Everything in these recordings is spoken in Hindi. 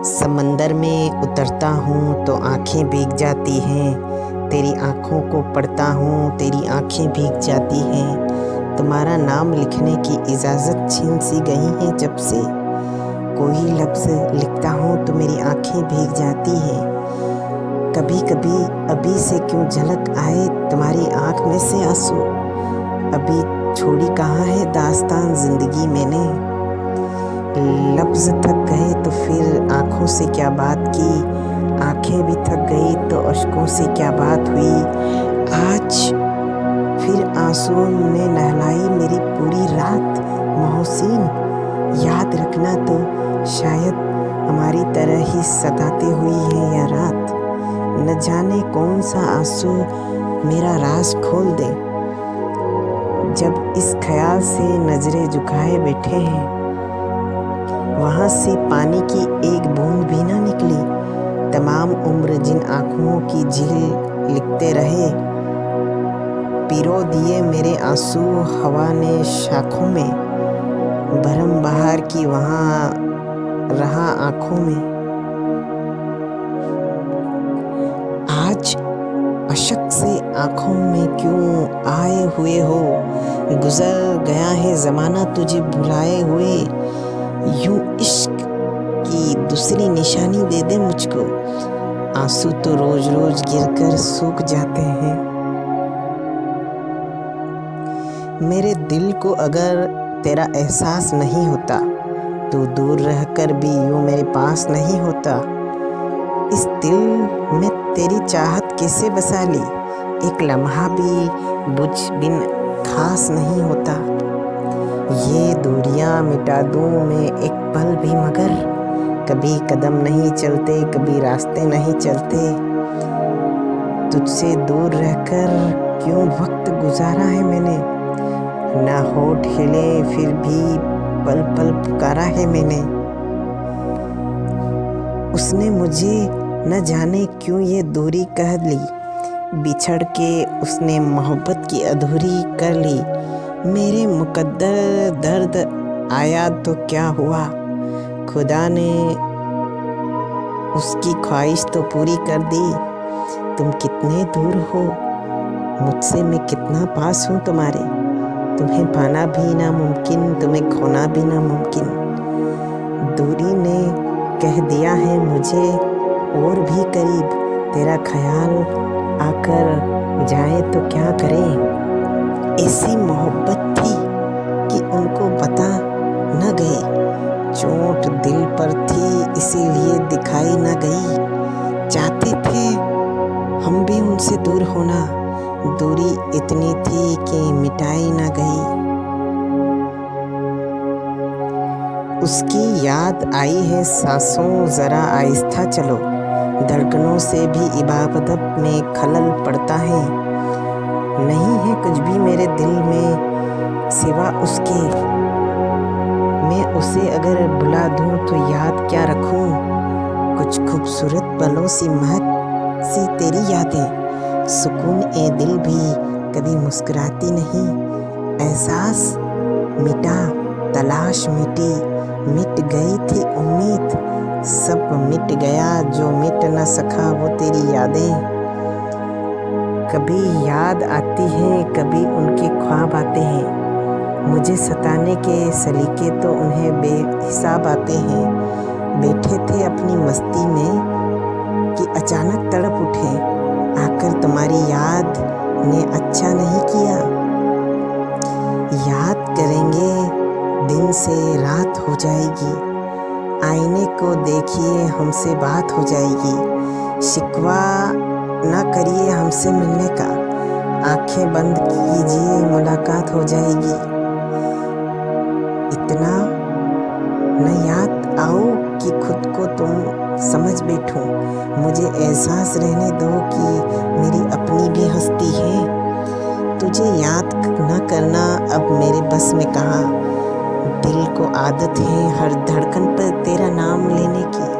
समंदर में उतरता हूँ तो आँखें भीग जाती हैं, तेरी आँखों को पढ़ता हूँ तेरी आँखें भीग जाती हैं। तुम्हारा नाम लिखने की इजाज़त छीन सी गई है जब से, कोई लफ्ज़ लिखता हूँ तो मेरी आँखें भीग जाती हैं। कभी कभी अभी से क्यों झलक आए तुम्हारी आँख में से आंसू, अभी छोड़ी कहाँ है दास्तान ज़िंदगी मैंने। लफ्ज़ थक गए तो फिर आँखों से क्या बात की, आँखें भी थक गई तो अश्कों से क्या बात हुई। आज फिर आंसुओं ने नहलाई मेरी पूरी रात। मोहसिन याद रखना तो शायद हमारी तरह ही सताते हुई है यह रात। न जाने कौन सा आंसू मेरा राज खोल दे, जब इस ख्याल से नजरें झुकाए बैठे हैं, वहाँ से पानी की एक बूंद भी ना निकली। तमाम उम्र जिन आँखों की झील लिखते रहे, पिरो दिए मेरे आंसू हवा ने शाखों में, भरम बहार की वहाँ रहा आँखों में। आज अशक से आँखों में क्यों आए हुए हो, गुजर गया है ज़माना तुझे भुलाए हुए। यूं इश्क की दूसरी निशानी दे दे मुझको, आंसू तो रोज रोज गिरकर सूख जाते हैं। मेरे दिल को अगर तेरा एहसास नहीं होता, तू दूर रहकर भी यूं मेरे पास नहीं होता। इस दिल में तेरी चाहत कैसे बसा ली, एक लम्हा भी बुझ बिन खास नहीं होता। ये दूरियां मिटा दूं मैं एक पल भी, मगर कभी कदम नहीं चलते, कभी रास्ते नहीं चलते। तुझसे दूर रहकर क्यों वक्त गुजारा है मैंने, ना होठ हिले फिर भी पल पल पुकारा है मैंने। उसने मुझे न जाने क्यों ये दूरी कह ली, बिछड़ के उसने मोहब्बत की अधूरी कर ली। मेरे मुकद्दर दर्द आया तो क्या हुआ, खुदा ने उसकी ख्वाहिश तो पूरी कर दी। तुम कितने दूर हो मुझसे, मैं कितना पास हूँ तुम्हारे। तुम्हें पाना भी नामुमकिन, तुम्हें खोना भी नामुमकिन। दूरी ने कह दिया है मुझे और भी करीब, तेरा ख्याल आकर जाए तो क्या करें। ऐसी मोहब्बत थी कि उनको बता न गई, चोट दिल पर थी इसीलिए दिखाई न गई। चाहते थे हम भी उनसे दूर होना, दूरी इतनी थी कि मिटाई न गई। उसकी याद आई है सांसों जरा आहिस्ता चलो, धड़कनों से भी इबादत में खलल पड़ता है। नहीं है कुछ भी मेरे दिल में सिवा उसके, मैं उसे अगर बुला दूं तो याद क्या रखूं। कुछ खूबसूरत पलों सी महक सी तेरी यादें, सुकून ए दिल भी कभी मुस्कुराती नहीं। एहसास मिटा तलाश मिटी, मिट गई थी उम्मीद, सब मिट गया जो मिट न सका वो तेरी यादें। कभी याद आती है कभी उनके ख्वाब आते हैं, मुझे सताने के सलीके तो उन्हें बेहिसाब आते हैं। बैठे थे अपनी मस्ती में कि अचानक तड़प उठे, आकर तुम्हारी याद ने अच्छा नहीं किया। याद करेंगे दिन से रात हो जाएगी, आईने को देखिए हमसे बात हो जाएगी। शिकवा ना करिए हमसे मिलने का, आंखें बंद कीजिए मुलाकात हो जाएगी। इतना न याद आओ कि खुद को तुम समझ बैठो, मुझे एहसास रहने दो कि मेरी अपनी भी हस्ती है। तुझे याद न करना अब मेरे बस में कहाँ, दिल को आदत है हर धड़कन पर तेरा नाम लेने की।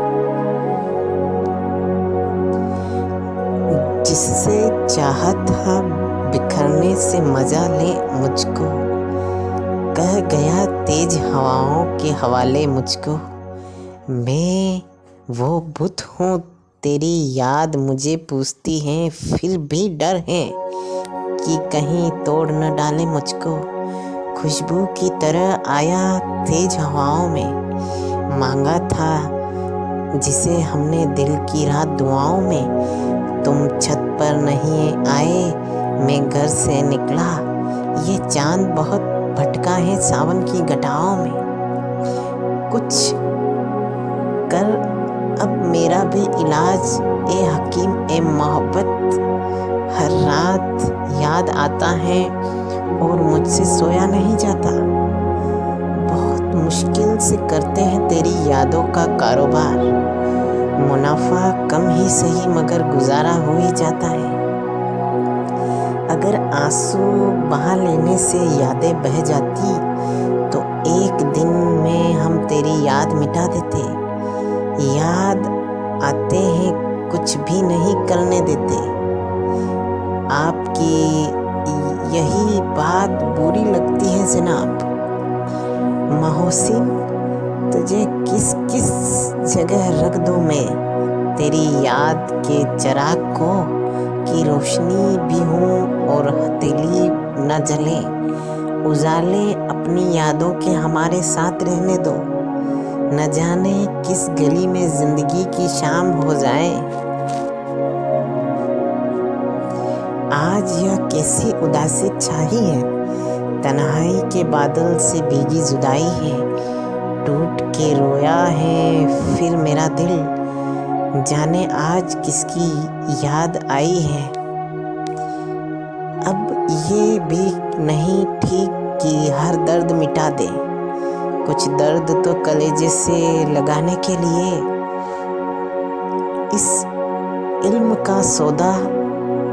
जिससे चाहत था बिखरने से मजा ले मुझको, कह गया तेज हवाओं के हवाले मुझको। मैं वो बुत हूँ तेरी याद मुझे पूछती है, फिर भी डर है कि कहीं तोड़ न डाले मुझको। खुशबू की तरह आया तेज हवाओं में, मांगा था जिसे हमने दिल की रात दुआओं में। तुम छत पर नहीं आए, मैं घर से निकला, ये चांद बहुत भटका है सावन की घटाओं में। कुछ कर अब मेरा भी इलाज ए हकीम ए मोहब्बत। हर रात याद आता है और मुझसे सोया नहीं जाता। बहुत मुश्किल से करते हैं तेरी यादों का कारोबार, मुनाफा कम ही सही मगर गुजारा हो ही जाता है। अगर आंसू बहा लेने से यादें बह जाती तो एक दिन में हम तेरी याद मिटा देते। याद आते हैं कुछ भी नहीं करने देते। आपकी यही बात बुरी लगती है जनाब। मोहसिन तुझे किस किस जगह रख दूँ मैं, तेरी याद के चिराग को की रोशनी भी हूँ और हथेली न जले। उजाले अपनी यादों के हमारे साथ रहने दो, न जाने किस गली में जिंदगी की शाम हो जाए। आज यह कैसी उदासी छाई है, तन्हाई के बादल से भीगी जुदाई है। टूट के रोया है फिर मेरा दिल, जाने आज किसकी याद आई है। अब ये भी नहीं ठीक कि हर दर्द मिटा दे, कुछ दर्द तो कलेजे से लगाने के लिए। इस इल्म का सौदा,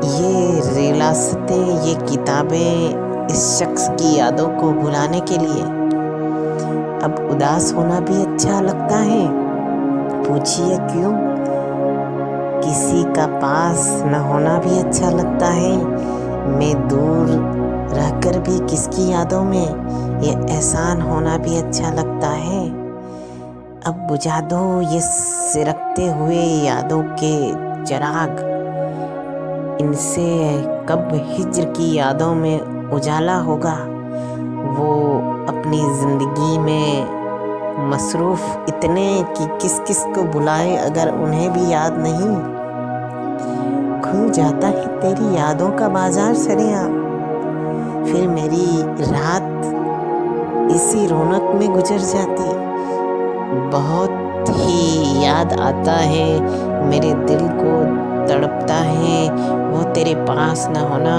ये रियासतें, ये किताबें इस शख्स की यादों को भुलाने के लिए। अब उदास होना भी अच्छा लगता है, पूछिए क्यों। किसी का पास न होना भी अच्छा लगता है, मैं दूर रहकर भी किसकी यादों में ये एहसान होना भी अच्छा लगता है। अब बुझा दो ये सिरकते हुए यादों के चिराग, इनसे कब हिज्र की यादों में उजाला होगा। वो अपनी ज़िंदगी में मसरूफ़ इतने कि किस किस को बुलाए अगर उन्हें भी याद नहीं। खुल जाता है तेरी यादों का बाजार सरेआम, फिर मेरी रात इसी रौनक में गुजर जाती। बहुत ही याद आता है, मेरे दिल को तड़पता है वो तेरे पास न होना,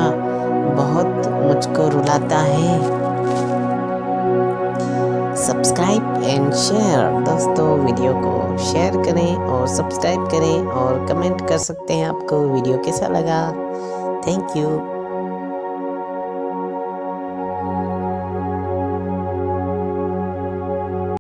बहुत मुझको रुलाता है। सब्सक्राइब एंड शेयर, दोस्तों वीडियो को शेयर करें और सब्सक्राइब करें और कमेंट कर सकते हैं आपको वीडियो कैसा लगा। Thank you.